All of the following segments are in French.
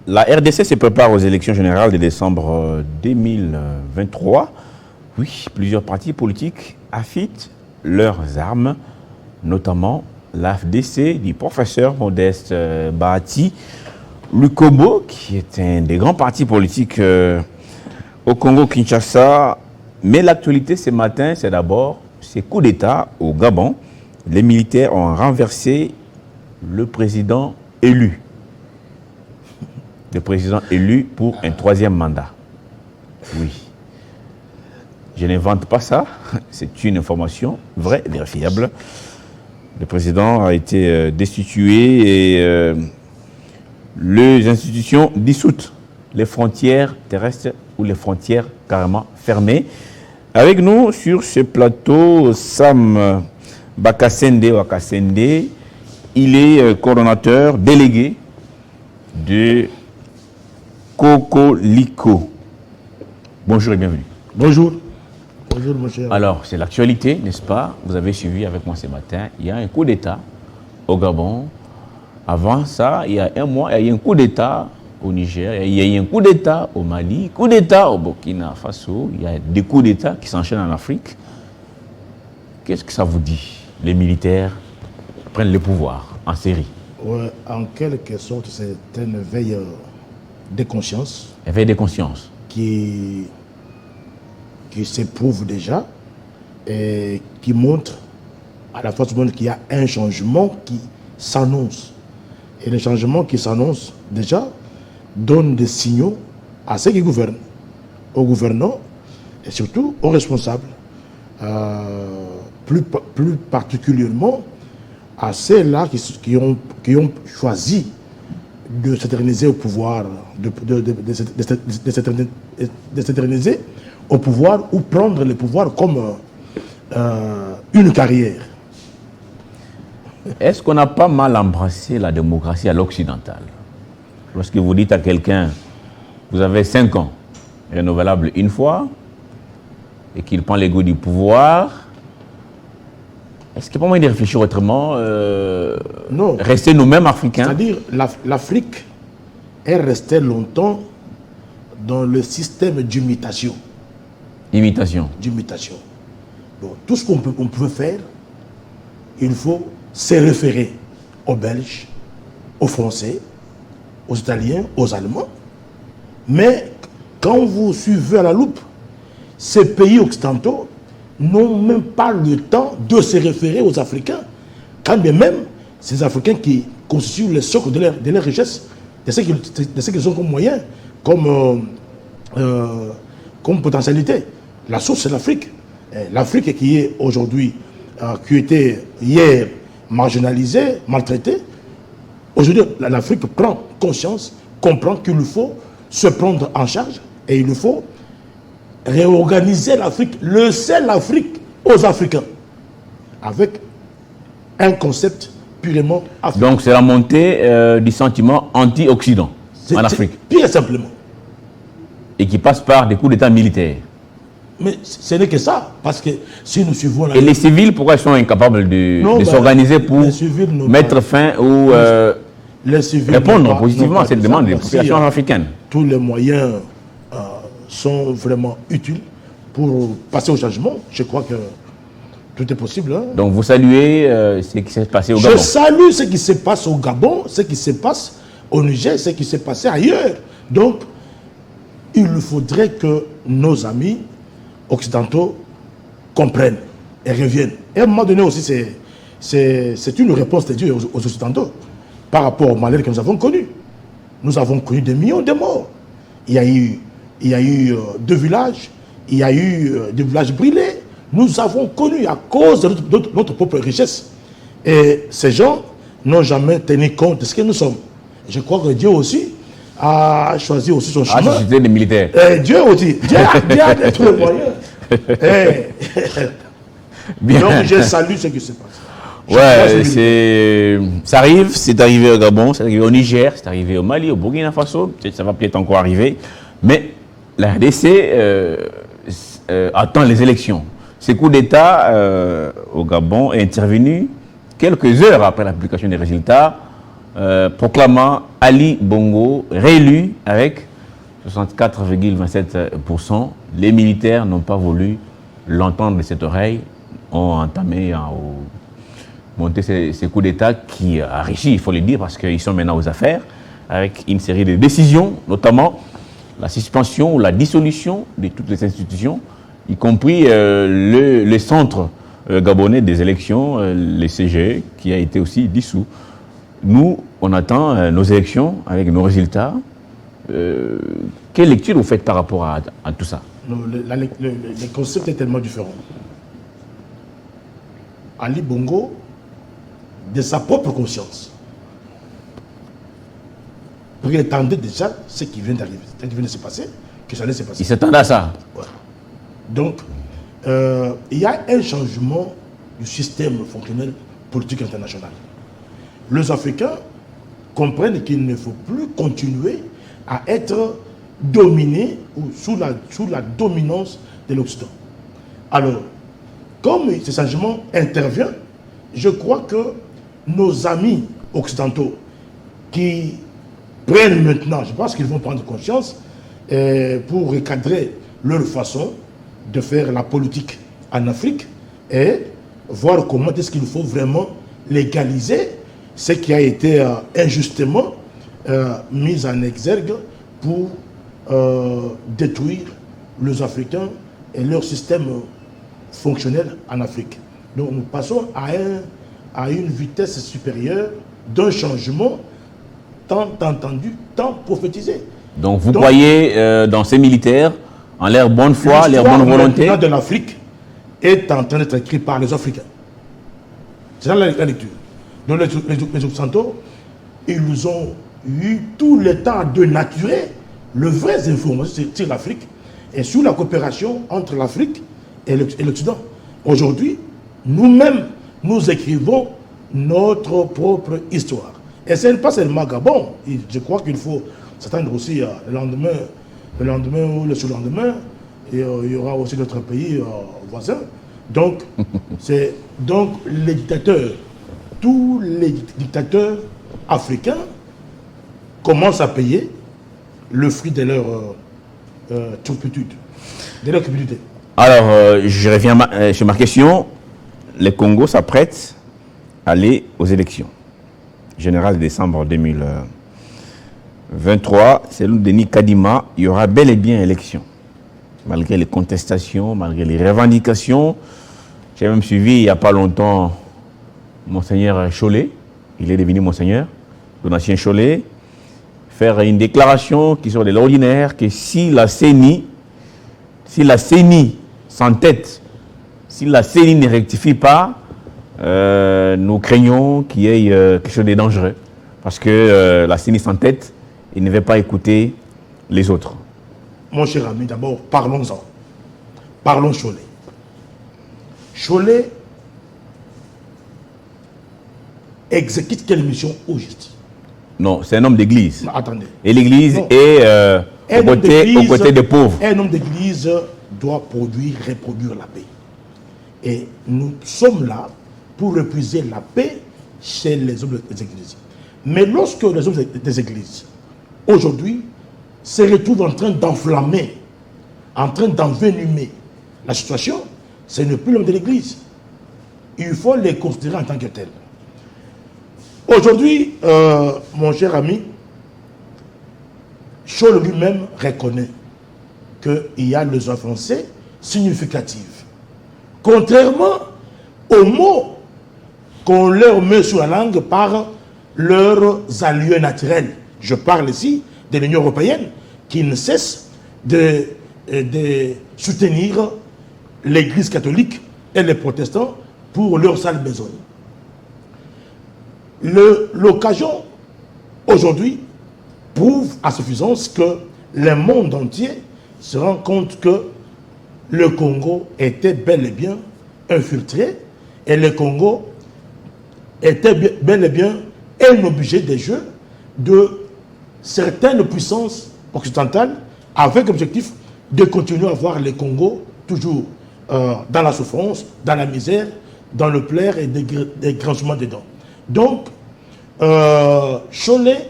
La RDC se prépare aux élections générales de décembre 2023. Oui, plusieurs partis politiques affûtent leurs armes, notamment l'AFDC du professeur Modeste Bahati Lukombo, qui est un des grands partis politiques au Congo-Kinshasa. Mais l'actualité ce matin, c'est d'abord ces coups d'État au Gabon. Les militaires ont renversé le président élu. Le président élu pour un troisième mandat. Oui. Je n'invente pas ça. C'est une information vraie et vérifiable. Le président a été destitué et les institutions dissoutes. Les frontières terrestres ou les frontières carrément fermées. Avec nous sur ce plateau, Sam Bakasende Wakasende. Il est coordonnateur délégué de Kokoliko. Bonjour et bienvenue. Bonjour. Bonjour, mon cher. Alors, c'est l'actualité, n'est-ce pas? Vous avez suivi avec moi ce matin. Il y a un coup d'État au Gabon. Avant ça, il y a un mois, il y a eu un coup d'État au Niger. Il y a eu un coup d'État au Mali, coup d'État au Burkina Faso. Il y a des coups d'État qui s'enchaînent en Afrique. Qu'est-ce que ça vous dit? Les militaires prennent le pouvoir en série. Ouais, en quelque sorte, c'est une veille de conscience. Une veille de conscience. Qui s'éprouve déjà et qui montre à la face du monde qu'il y a un changement qui s'annonce. Et le changement qui s'annonce déjà donne des signaux à ceux qui gouvernent, aux gouvernants et surtout aux responsables. Plus particulièrement à ceux-là qui ont choisi de s'éterniser au pouvoir, de s'éterniser au pouvoir ou prendre le pouvoir comme une carrière. Est-ce qu'on n'a pas mal embrassé la démocratie à l'occidentale? Lorsque vous dites à quelqu'un, vous avez 5 ans, renouvelable une fois, et qu'il prend les goûts du pouvoir, est-ce qu'il n'y a pas moyen de réfléchir autrement? Non. Rester nous-mêmes africains? C'est-à-dire, l'Afrique est restée longtemps dans le système d'imitation. Imitation. D'imitation. Donc, tout ce qu'on peut faire, il faut se référer aux Belges, aux Français, aux Italiens, aux Allemands. Mais quand vous suivez à la loupe, ces pays occidentaux n'ont même pas le temps de se référer aux Africains, quand bien même ces Africains qui constituent le socle de leur richesse, de ce qu'ils ont comme moyen, comme potentialité. La source, c'est l'Afrique. L'Afrique qui est aujourd'hui, qui était hier marginalisée, maltraitée, aujourd'hui l'Afrique prend conscience, comprend qu'il faut se prendre en charge et il faut réorganiser l'Afrique, laisser l'Afrique aux Africains, avec un concept purement africain. Donc c'est la montée du sentiment anti-Occident en Afrique. Pire simplement. Et qui passe par des coups d'État militaires. Mais ce n'est que ça, parce que si nous suivons... Et les civils, pourquoi ils sont incapables de s'organiser pour mettre fin ou répondre positivement à cette demande des populations africaines? Tous les moyens sont vraiment utiles pour passer au changement. Je crois que tout est possible. Hein. Donc vous saluez ce qui s'est passé au Gabon? Je salue ce qui se passe au Gabon, ce qui se passe au Niger, ce qui s'est passé ailleurs. Donc, il faudrait que nos amis occidentaux comprennent et reviennent. Et à un moment donné aussi, c'est une réponse de Dieu aux occidentaux par rapport au malheur que nous avons connu. Nous avons connu des millions de morts. Il y a eu 2 villages, il y a eu des villages brûlés. Nous avons connu à cause de notre propre richesse. Et ces gens n'ont jamais tenu compte de ce que nous sommes. Je crois que Dieu aussi a choisi aussi son chemin. A suscité des militaires. Dieu aussi. Dieu a tous les moyens. Bien. Donc je salue ce qui se passe. Ouais, ça arrive, c'est arrivé au Gabon, c'est arrivé au Niger, c'est arrivé au Mali, au Burkina Faso, ça va peut-être encore arriver. Mais la RDC attend les élections. Ce coup d'État au Gabon est intervenu quelques heures après la publication des résultats proclamant Ali Bongo réélu avec 64,27%. Les militaires n'ont pas voulu l'entendre de cette oreille, ont entamé monter ces coups d'État qui a réussi, il faut le dire, parce qu'ils sont maintenant aux affaires, avec une série de décisions, notamment la suspension ou la dissolution de toutes les institutions, y compris le centre gabonais des élections, le CGE, qui a été aussi dissous. Nous, on attend nos élections avec nos résultats. Quelle lecture vous faites par rapport à tout ça? Le concept est tellement différent. Ali Bongo, de sa propre conscience, prétendait déjà ce qui vient d'arriver, ce qui vient de se passer, que ça allait se passer. Il s'attendait à ça. Ouais. Donc, il y a un changement du système fonctionnel politique international. Les Africains comprennent qu'il ne faut plus continuer à être dominés ou sous la dominance de l'Occident. Alors, comme ce changement intervient, je crois que nos amis occidentaux qui prennent maintenant, je pense qu'ils vont prendre conscience pour recadrer leur façon de faire la politique en Afrique et voir comment est-ce qu'il faut vraiment légaliser ce qui a été injustement mis en exergue pour détruire les Africains et leur système fonctionnel en Afrique. Donc nous passons à une vitesse supérieure d'un changement tant entendu, tant prophétisé. Donc vous croyez dans ces militaires, en leur bonne foi, leur bonne volonté? L'histoire de l'Afrique est en train d'être écrite par les Africains. C'est ça la lecture. Donc les Occidentaux, ils ont eu tout le temps de naturer les vraies informations sur l'Afrique et sur la coopération entre l'Afrique et l'Occident. Aujourd'hui, nous-mêmes, nous écrivons notre propre histoire. Et ce n'est pas seulement Gabon. Je crois qu'il faut s'attendre aussi le lendemain ou le surlendemain. Et il y aura aussi d'autres pays voisins. Donc, les dictateurs, tous les dictateurs africains commencent à payer le fruit de leur turpitude, de leur cupidité. Alors, je reviens sur ma question. Le Congo s'apprête à aller aux élections générales de décembre 2023. Selon Denis Kadima, il y aura bel et bien élection. Malgré les contestations, malgré les revendications. J'ai même suivi il n'y a pas longtemps Monseigneur Chollet. Il est devenu Monseigneur, Donatien Chollet, faire une déclaration qui sort de l'ordinaire que si la CENI s'entête, si la CENI ne rectifie pas, nous craignons qu'il y ait quelque chose de dangereux. Parce que la CENI s'entête et ne veut pas écouter les autres. Mon cher ami, d'abord, parlons-en. Parlons Chollet. Chollet exécute quelle mission au juste? Non, c'est un homme d'église. Attendez. Et l'église est aux côtés des pauvres. Un homme d'église doit reproduire la paix. Et nous sommes là pour refuser la paix chez les hommes des églises. Mais lorsque les hommes des églises, aujourd'hui, se retrouvent en train d'enflammer, en train d'envenimer la situation, ce n'est plus l'homme de l'église. Il faut les considérer en tant que tels. Aujourd'hui, mon cher ami, Chollet lui-même reconnaît qu'il y a les offenses significatives. Contrairement aux mots qu'on leur met sur la langue par leurs alliés naturels. Je parle ici de l'Union européenne qui ne cesse de soutenir l'Église catholique et les protestants pour leur sale besogne. L'occasion aujourd'hui prouve à suffisance que le monde entier se rend compte que le Congo était bel et bien infiltré et le Congo était bel et bien un objet de jeu de certaines puissances occidentales avec l'objectif de continuer à voir le Congo toujours dans la souffrance, dans la misère, dans le plaire et des grands dedans. Donc, Cholet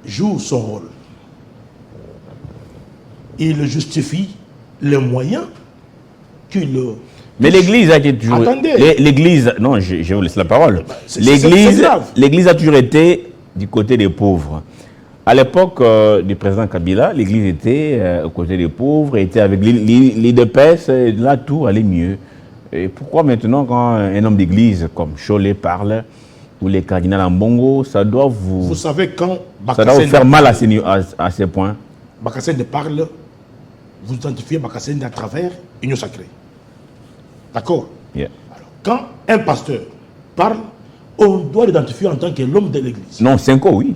joue son rôle. Il justifie les moyens qu'il... Mais l'Église a été toujours... Attendez. L'Église... Non, je vous laisse la parole. C'est grave. L'Église a toujours été du côté des pauvres. À l'époque du président Kabila, l'Église était au côté des pauvres, était avec l'IDPS, et là tout allait mieux. Et pourquoi maintenant, quand un homme d'église comme Cholet parle, ou les cardinals Mbongo, ça doit vous... Vous savez, quand ça doit vous faire mal à ces points. Bakassène parle, vous identifiez Bakassène à travers Union Sacrée. D'accord? Yeah. Alors, quand un pasteur parle, on doit l'identifier en tant que l'homme de l'église. Non, Senko, oui.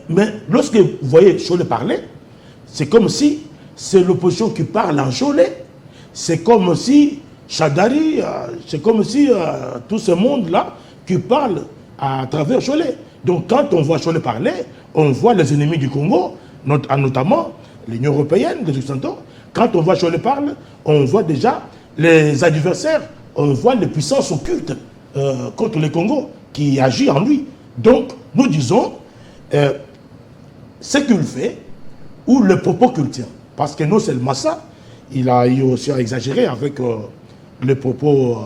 Mais lorsque vous voyez Cholet parler, c'est comme si c'est l'opposition qui parle en Cholet. C'est comme si Chadari, c'est comme si tout ce monde-là qui parle à travers Cholet. Donc quand on voit Cholet parler, on voit les ennemis du Congo, notamment l'Union européenne, les Occidentaux. Quand on voit Cholet parler, on voit déjà les adversaires, on voit les puissances occultes contre le Congo qui agit en lui. Donc nous disons ce qu'il fait ou le propos qu'il tient. Parce que non seulement ça, il a eu aussi à exagérer avec les propos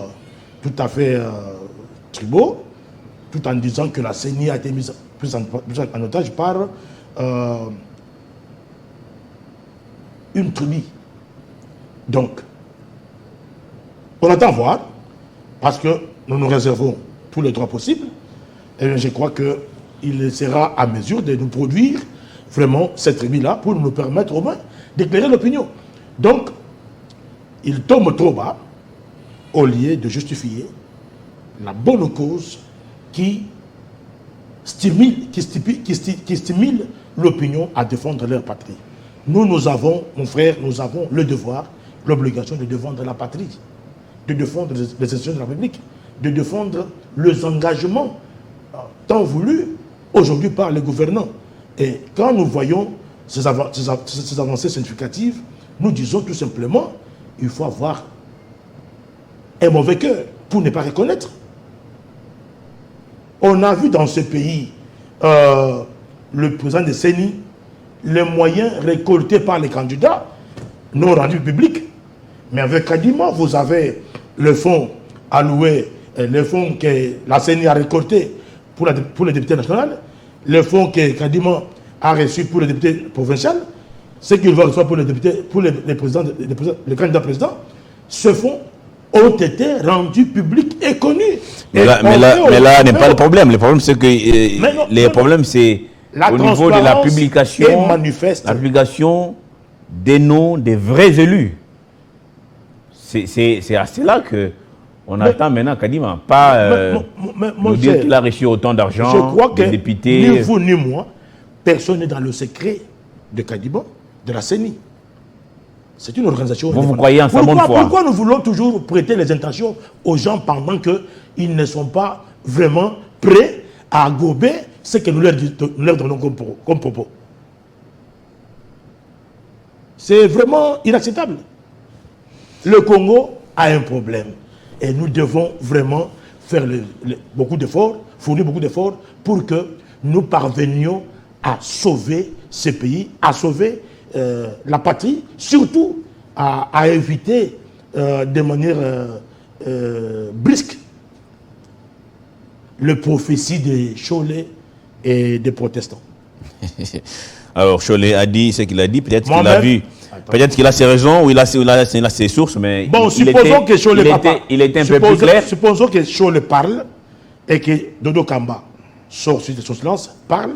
tout à fait tribaux, tout en disant que la CENI a été mise en otage par une tribu. Donc, on attend voir, parce que nous nous réservons tous les droits possibles, et je crois qu'il sera à mesure de nous produire vraiment cette tribu-là pour nous permettre au moins d'éclairer l'opinion. Donc, il tombe trop bas au lieu de justifier la bonne cause qui stimule l'opinion à défendre leur patrie. Nous avons, mon frère, nous avons le devoir, l'obligation de défendre la patrie, de défendre les institutions de la République, de défendre les engagements tant voulus aujourd'hui par les gouvernants. Et quand nous voyons ces avancées significatives, nous disons tout simplement, il faut avoir un mauvais cœur pour ne pas reconnaître. On a vu dans ce pays, le président de CENI, les moyens récoltés par les candidats non rendus publics. Mais avec Kadima, vous avez le fonds alloué, le fonds que la CENI a récolté pour les députés nationaux, le fonds que Kadima a reçu pour les députés provinciaux, ce qu'il va recevoir pour les députés, pour les candidats présidents, ce fonds ont été rendus publics et connus. Mais là n'est pas le problème. Le problème, c'est que c'est au niveau de la publication, la publication des noms des vrais élus. C'est à cela que on attend maintenant Kadima, pas nous dire qu'il a reçu autant d'argent. Je crois que députés. Ni vous ni moi, personne n'est dans le secret de Kadima, de la CENI. C'est une organisation. Vous croyez en sa bonne foi? Pourquoi nous voulons toujours prêter les intentions aux gens pendant qu'ils ne sont pas vraiment prêts à gober ce que nous leur donnons comme propos? C'est vraiment inacceptable. Le Congo a un problème. Et nous devons vraiment faire beaucoup d'efforts, fournir beaucoup d'efforts pour que nous parvenions à sauver ce pays, à sauver la patrie, surtout à éviter de manière brusque le prophétie des Cholet et des protestants. Alors Cholet a dit ce qu'il a dit, peut-être qu'il a vu, peut-être qu'il a ses raisons ou il a ses sources, mais bon, supposons que Cholet il était un peu plus clair. Supposons que Cholet parle et que Dodo Kamba sort sur son silence, parle.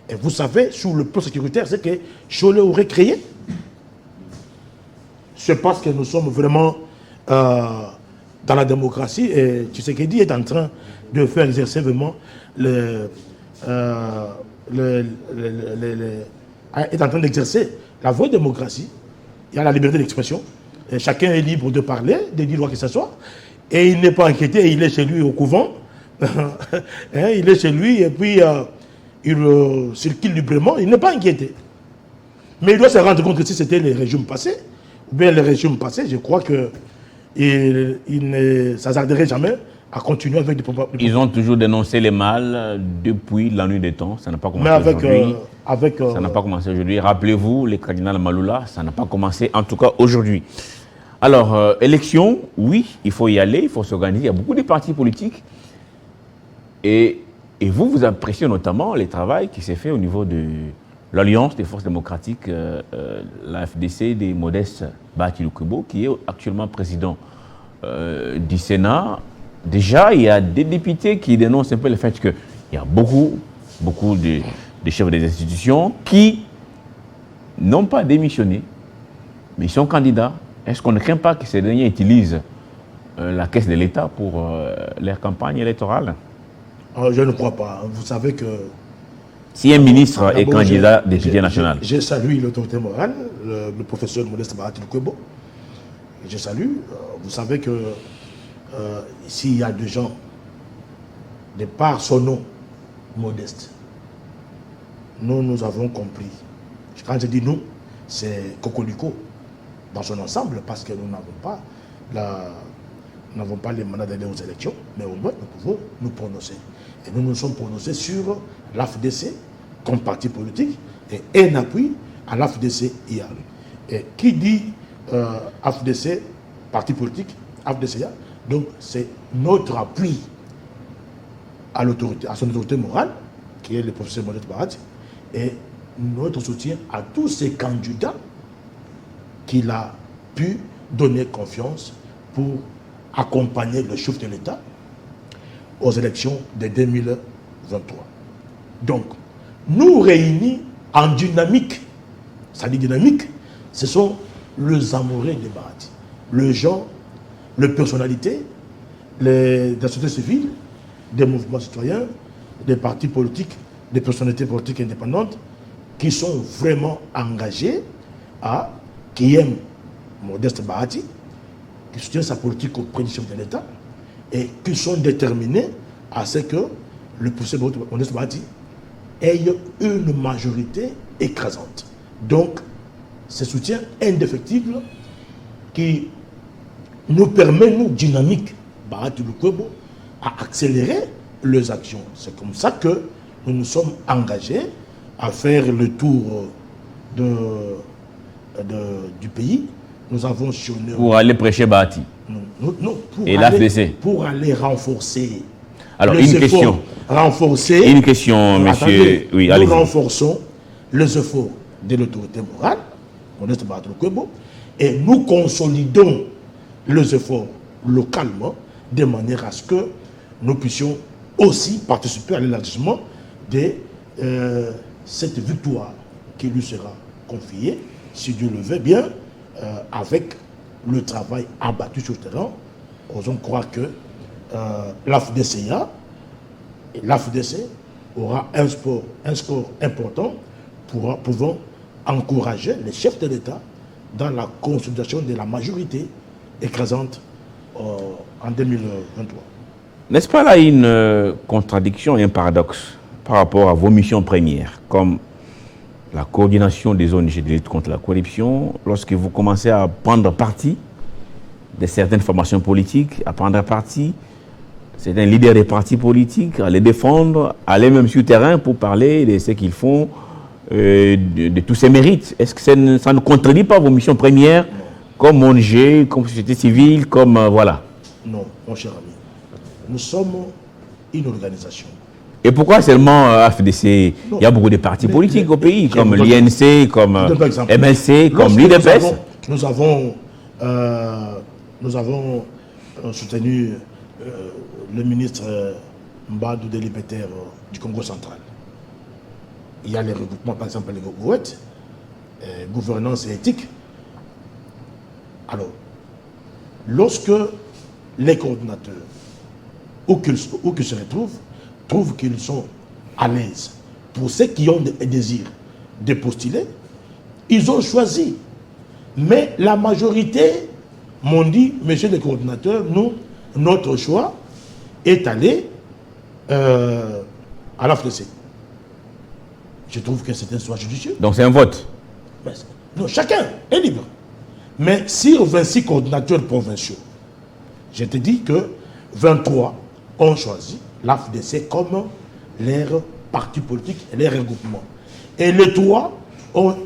Et vous savez, sur le plan sécuritaire, c'est que Cholet aurait créé. C'est parce que nous sommes vraiment dans la démocratie et Tshisekedi est en train de faire exercer vraiment est en train d'exercer la vraie démocratie. Il y a la liberté d'expression. Chacun est libre de parler, de dire quoi que ce soit. Et il n'est pas inquiété, il est chez lui au couvent. Il est chez lui et puis il circule librement, il n'est pas inquiété. Mais il doit se rendre compte que si c'était les régimes passés, ou bien les régimes passés, je crois qu'il ne s'hasarderait jamais à continuer avec des propos. Ils ont toujours dénoncé les mal depuis la nuit des temps. Ça n'a pas commencé avec, ça n'a pas commencé aujourd'hui. Rappelez-vous, les cardinals Maloula, ça n'a pas commencé, en tout cas aujourd'hui. Alors, élection, oui, il faut y aller, il faut s'organiser. Il y a beaucoup de partis politiques. Et vous, vous appréciez notamment le travail qui s'est fait au niveau de l'Alliance des forces démocratiques, la FDC des Modeste Bahati Lukwebo, qui est actuellement président du Sénat. Déjà, il y a des députés qui dénoncent un peu le fait qu'il y a beaucoup de chefs des institutions qui n'ont pas démissionné, mais ils sont candidats. Est-ce qu'on ne craint pas que ces derniers utilisent la caisse de l'État pour leur campagne électorale? Je ne crois pas. Vous savez que... Si un ministre est candidat député national. Je salue l'autorité morale, le professeur Modeste Bahati Lukwebo. Je salue. Vous savez que s'il y a des gens, de par son nom, Modeste, nous avons compris. Quand je dis nous, c'est Cocolico dans son ensemble, parce que nous n'avons pas les mandats d'aller aux élections, mais au moins nous pouvons nous prononcer. Et nous nous sommes prononcés sur l'AFDC comme parti politique et un appui à l'AFDC hier. Et qui dit AFDC, parti politique, AFDCA, donc c'est notre appui à l'autorité, à son autorité morale, qui est le professeur Modeste Bahati, et notre soutien à tous ces candidats qu'il a pu donner confiance pour accompagner le chef de l'État aux élections de 2023. Donc, nous réunis en dynamique, ça dit dynamique, ce sont les amoureux de Bahati, les gens, les personnalités, des sociétés civiles, des mouvements citoyens, des partis politiques, des personnalités politiques indépendantes qui sont vraiment engagés qui aiment Modeste Bahati, qui soutiennent sa politique auprès du chef de l'État et qui sont déterminés à ce que le professeur Modeste Bahati ait une majorité écrasante. Donc, ce soutien indéfectible qui nous permet, nous, dynamique, Bahati Lukwebo, à accélérer les actions. C'est comme ça que nous nous sommes engagés à faire le tour du pays. Nous avons sillonné... Pour aller prêcher Bahati. Non, et l'AFDC. Pour aller renforcer... Alors, une question. Renforcer... Une question, monsieur... Attendez, oui, nous renforçons les efforts de l'autorité morale, Modeste Bahati Lukwebo, et nous consolidons les efforts localement, de manière à ce que nous puissions aussi participer à l'élargissement de cette victoire qui lui sera confiée, si Dieu le veut bien, avec le travail abattu sur le terrain. Osons croire que l'AFDCA et l'AFDC aura un score important pouvant encourager les chefs de l'État dans la consolidation de la majorité écrasante en 2023. N'est-ce pas là une contradiction et un paradoxe par rapport à vos missions premières, comme la coordination des ONG de lutte contre la corruption, lorsque vous commencez à prendre parti de certaines formations politiques, à prendre parti certains leaders des partis politiques, à les défendre, à aller même sur le terrain pour parler de ce qu'ils font, de tous ces mérites. Est-ce que ça ne contredit pas vos missions premières, comme ONG, comme société civile, comme voilà? Non, mon cher ami. Nous sommes une organisation. Et pourquoi seulement AFDC? Il y a beaucoup de partis politiques au pays, comme l'INC, comme MLC, comme l'UDPS. Nous avons soutenu le ministre Mbadou Delibéter du Congo central. Il y a les regroupements, par exemple, les GOET, gouvernance et éthique. Alors, lorsque les coordinateurs, où qu'ils se retrouvent, trouvent qu'ils sont à l'aise pour ceux qui ont le désir de postuler, ils ont choisi. Mais la majorité m'ont dit, monsieur le coordinateur, notre choix est allé à l'AFDC. Je trouve que c'est un choix judicieux. Donc c'est un vote? Non, chacun est libre. Mais sur 26 coordinateurs provinciaux, je te dis que 23 ont choisi l'AFDC comme leur parti politique et leur regroupement. Et les 3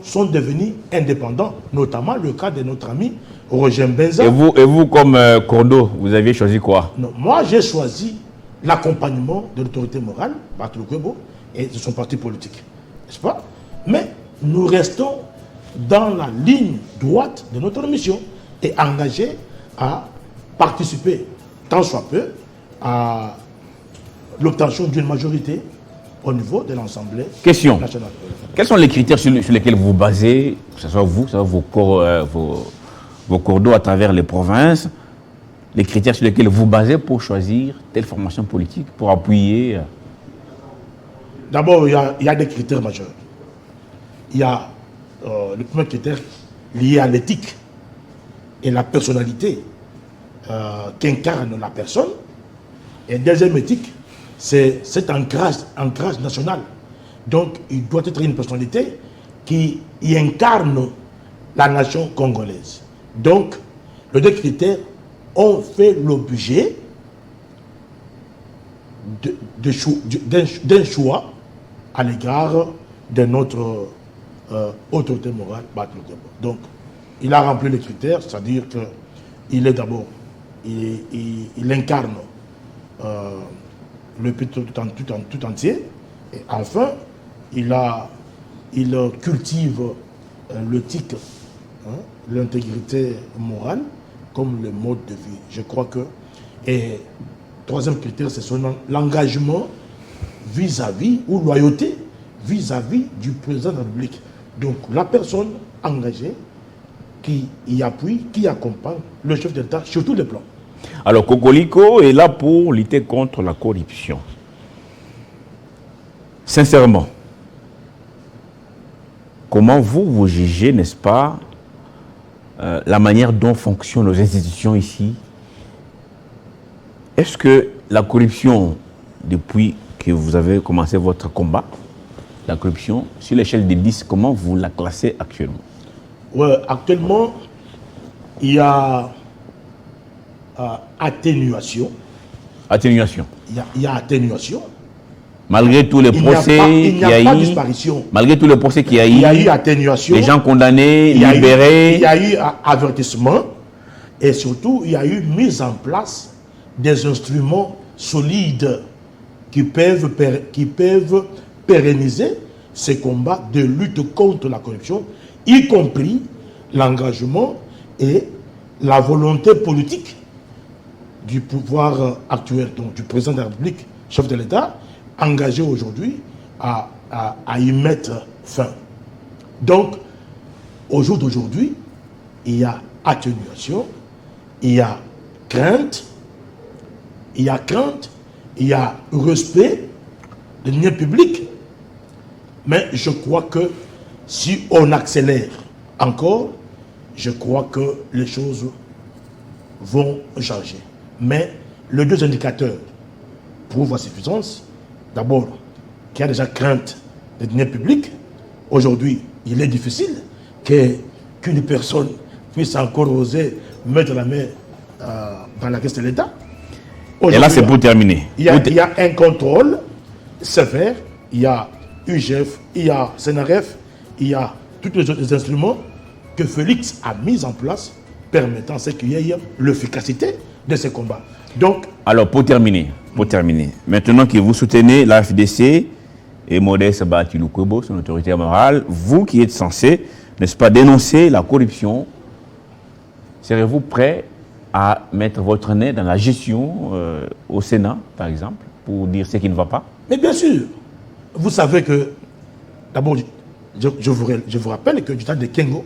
sont devenus indépendants, notamment le cas de notre ami Roger Benza. Et vous comme Cordo, vous aviez choisi quoi? Non, moi, j'ai choisi l'accompagnement de l'autorité morale, Bartolo Kwebo, et de son parti politique. N'est-ce pas? Mais nous restons dans la ligne droite de notre mission et engagés à participer, tant soit peu, à l'obtention d'une majorité au niveau de l'Assemblée nationale. Quels sont les critères sur lesquels vous basez, que ce soit vous, vos cours d'eau à travers les provinces, les critères sur lesquels vous basez pour choisir telle formation politique, pour appuyer? D'abord, il y a des critères majeurs. Il y a le premier critère lié à l'éthique et la personnalité qu'incarne la personne. Et deuxième éthique, c'est cet ancrage national. Donc, il doit être une personnalité qui incarne la nation congolaise. Donc, les deux critères ont fait l'objet d'un choix à l'égard de notre autorité morale, Bartolo Kwebo. Donc, il a rempli les critères, c'est-à-dire qu'il est d'abord, il incarne le peuple tout entier, et enfin, il cultive l'éthique, l'intégrité morale comme le mode de vie. Je crois que, et troisième critère, c'est l'engagement vis-à-vis, ou loyauté vis-à-vis du président de la République. Donc la personne engagée qui y appuie, qui accompagne le chef d'État sur tous les plans. Alors Kokoliko est là pour lutter contre la corruption. Sincèrement, comment vous jugez, n'est-ce pas, la manière dont fonctionnent nos institutions ici? Est-ce que la corruption, depuis que vous avez commencé votre combat, la corruption, sur l'échelle des 10, comment vous la classez actuellement? Ouais, actuellement, il y a atténuation. Atténuation. Il y a atténuation. Malgré tous les procès, il n'y a pas disparition. Malgré tous les procès qu'il y a eu, il y a eu atténuation. Les gens condamnés, libérés. Il y a eu avertissement. Et surtout, il y a eu mise en place des instruments solides qui peuvent pérenniser ces combats de lutte contre la corruption, y compris l'engagement et la volonté politique du pouvoir actuel, donc du président de la République, chef de l'État, engagé aujourd'hui à y mettre fin. Donc, au jour d'aujourd'hui, il y a atténuation, il y a crainte, il y a respect des liens publics, mais je crois que si on accélère encore, je crois que les choses vont changer. Mais les deux indicateurs prouvent à suffisance. D'abord, qu'il y a déjà crainte des deniers publics. Aujourd'hui, il est difficile qu'une personne puisse encore oser mettre la main dans la caisse de l'État. Et là, c'est pour terminer. Il y a un contrôle sévère. Il y a UGF, il y a CNRF, il y a tous les autres instruments que Félix a mis en place permettant qu'il y ait l'efficacité de ces combats. Donc, alors, pour terminer, maintenant que vous soutenez la FDC et Modeste Bartolo Kwebo, son autorité morale, vous qui êtes censé, n'est-ce pas, dénoncer la corruption, serez-vous prêt à mettre votre nez dans la gestion au Sénat, par exemple, pour dire ce qui ne va pas? Mais bien sûr, vous savez que, d'abord, je vous rappelle que du temps de Kengo,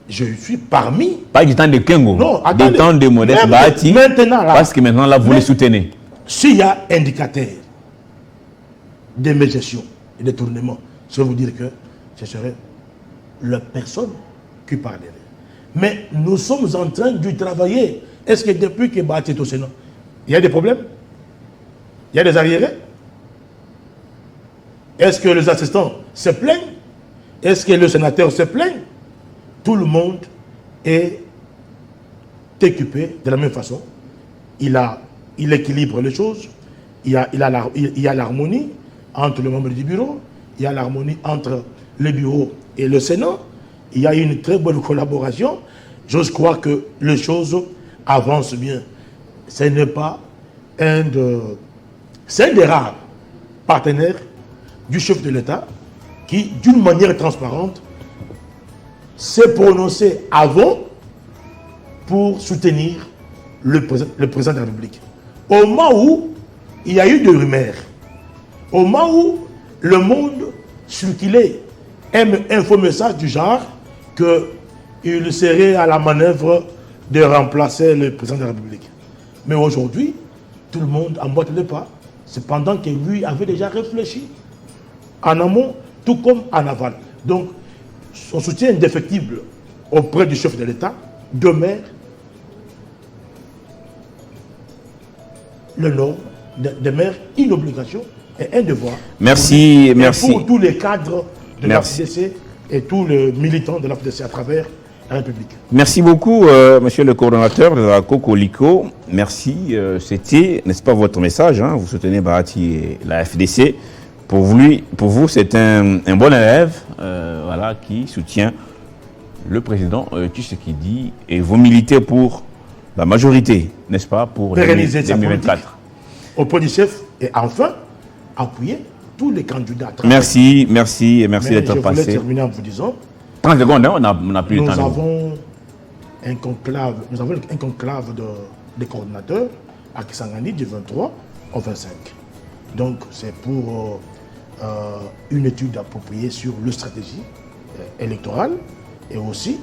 je suis parmi... Pas du temps de Kengo, non, du temps de Modeste Bahati, maintenant, là, parce que maintenant, là, vous les soutenez. S'il y a indicateur de mes gestions et de tournements, je vais vous dire que ce serait la personne qui parlerait. Mais nous sommes en train de travailler. Est-ce que depuis que Bahati est au Sénat, il y a des problèmes? Il y a des arriérés? Est-ce que les assistants se plaignent? Est-ce que le sénateur se plaigne? Tout le monde est occupé de la même façon. Il a il équilibre les choses. Il y a l'harmonie entre les membres du bureau, il y a l'harmonie entre le bureau et le Sénat. Il y a une très bonne collaboration. J'ose croire que les choses avancent bien. Ce n'est pas c'est un des rares partenaires du chef de l'État qui, d'une manière transparente, s'est prononcé avant pour soutenir le président de la République. Au moment où il y a eu des rumeurs, au moment où le monde circulait un faux message du genre qu'il serait à la manœuvre de remplacer le président de la République. Mais aujourd'hui, tout le monde emboîte le pas, cependant que lui avait déjà réfléchi en amont, tout comme en aval. Donc, son soutien indéfectible auprès du chef de l'État demeure le nom, demeure une obligation et un devoir. Merci, merci. Pour tous les cadres de la FDC et tous les militants de la FDC à travers la République. Merci beaucoup, monsieur le coordonnateur de la Cocolico. Merci. C'était, n'est-ce pas, votre message, hein? Vous soutenez Bahati et la FDC. Pour vous, c'est un bon élève voilà, qui soutient le président Tshisekedi et vous militez pour la majorité, n'est-ce pas, pour pérenniser 2024. Auprès du chef et enfin appuyer tous les candidats. Merci d'être passé. Je voulais terminer en vous disant 30 secondes, hein, on n'a plus le temps. Nous avons un conclave des coordinateurs à Kisangani du 23 au 25. Donc c'est pour une étude appropriée sur la stratégie électorale et aussi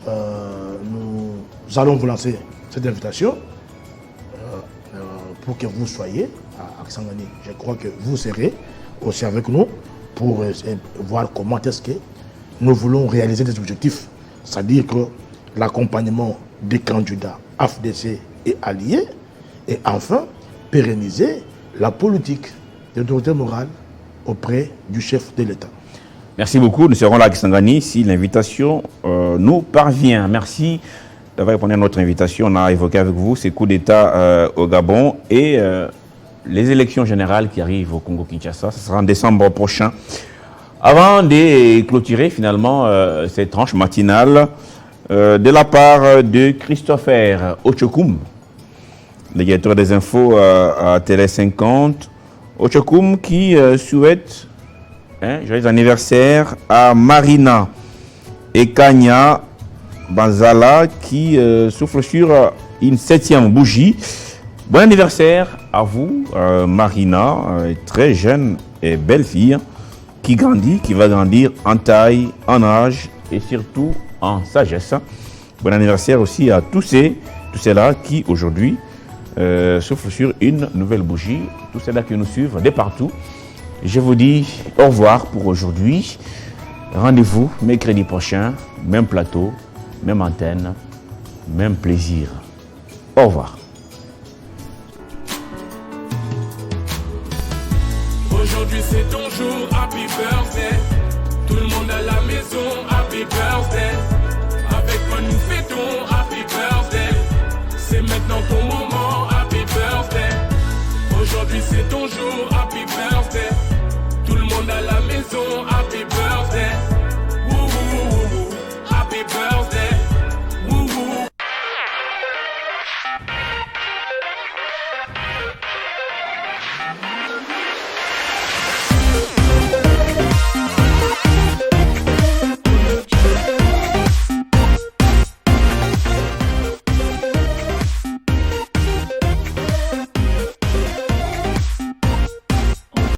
nous allons vous lancer cette invitation pour que vous soyez à Kisangani. Je crois que vous serez aussi avec nous pour voir comment est-ce que nous voulons réaliser des objectifs, c'est-à-dire que l'accompagnement des candidats AFDC et alliés et enfin pérenniser la politique de l'autorité morale auprès du chef de l'État. Merci beaucoup. Nous serons là à Kisangani si l'invitation nous parvient. Merci d'avoir répondu à notre invitation. On a évoqué avec vous ces coups d'État au Gabon et les élections générales qui arrivent au Congo-Kinshasa. Ce sera en décembre prochain. Avant de clôturer finalement cette tranche matinale, de la part de Christopher Ochokoum, le directeur des infos à Télé 50, Ochokoum qui souhaite joyeux anniversaire à Marina et Kanya Banzala qui souffle sur une 7e bougie. Bon anniversaire à vous, Marina, très jeune et belle fille qui grandit, qui va grandir en taille, en âge et surtout en sagesse. Bon anniversaire aussi à tous ceux-là qui aujourd'hui soufflent sur une nouvelle bougie, tous ceux-là qui nous suivent de partout. Je vous dis au revoir pour aujourd'hui. Rendez-vous mercredi prochain, même plateau, même antenne, même plaisir. Au revoir. Aujourd'hui c'est ton jour, happy birthday. Tout le monde à la maison, happy birthday. Avec quoi nous fêtons, happy birthday. C'est maintenant ton moment, happy birthday. Aujourd'hui c'est ton